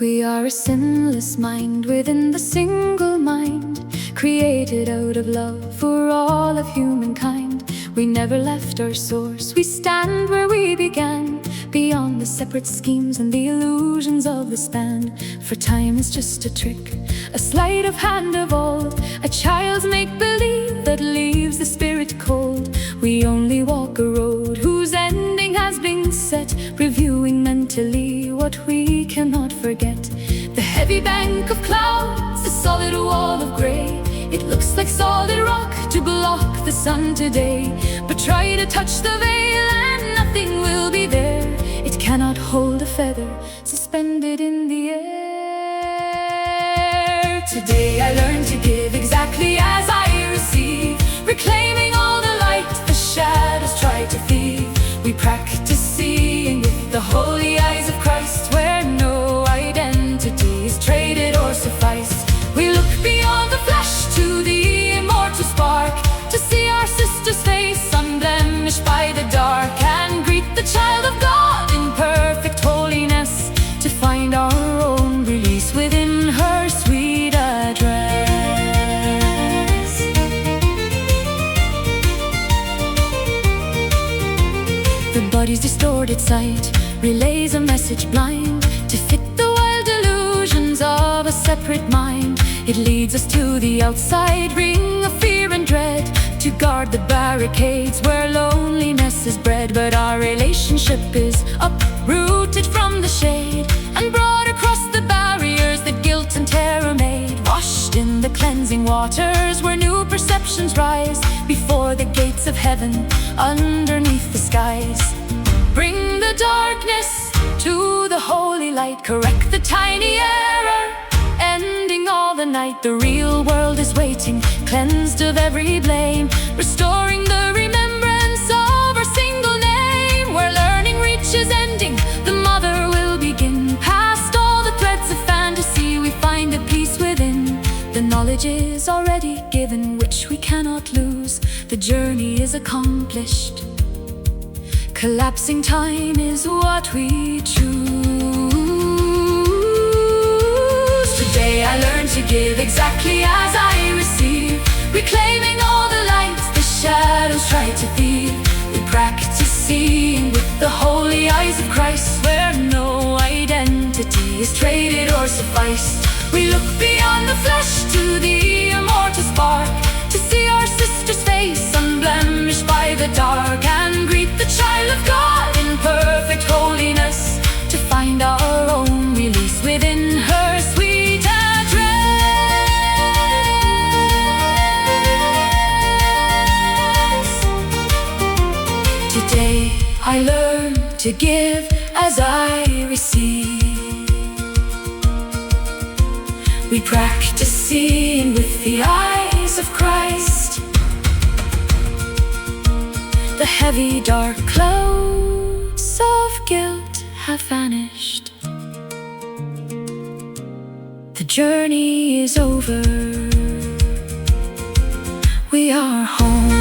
We are a sinless mind within the single mind, created out of love for all of humankind. We never left our source, we stand where we began, beyond the separate schemes and the illusions of the span. For time is just a trick, a sleight of hand of old, a child's make-believe that leaves the spirit cold. We only walk a road whose ending has been set, reviewing mentally what we cannot forget. The heavy bank of clouds, the solid wall of grey, it looks like solid rock to block the sun today. But try to touch the veil and nothing will be there. It cannot hold a feather suspended in the air. Today I learned to give exactly as I receive, reclaiming all the light the shadows try to thieve. We practice seeing with the holy eyes of Christ, where no identity is traded or sufficed. We look beyond the flesh to the immortal spark, to see our sister's face unblemished by the dark, and greet the child of God in perfect holiness, to find our own release within her sweet address. The body's distorted sight relays a message blind, to fit the wild delusions of a separate mind. It leads us to the outside ring of fear and dread, to guard the barricades where loneliness is bred. But our relationship is uprooted from the shade, and brought across the barriers that guilt and terror made. Washed in the cleansing waters where new perceptions rise, before the gates of heaven, underneath the skies. Bring the darkness to the holy light, correct the tiny error, ending all the night. The real world is waiting, cleansed of every blame, restoring the remembrance of our single name. Where learning reaches ending, the mother will begin. Past all the threads of fantasy, we find a peace within. The knowledge is already given, which we cannot lose. The journey is accomplished, collapsing time is what we choose. Today I learned to give exactly as I receive, reclaiming all the light the shadows try to thieve. We practice seeing with the holy eyes of Christ, where no identity is traded or sufficed. We look beyond the flesh to the immortal spark, to see our sister's face unblemished by the dark, and greet the child of God in perfect holiness, to find our own release within her sweet address. Today I learn to give as I receive. We practice seeing with the eyes of Christ. The heavy dark clouds of guilt have vanished. The journey is over. We are home.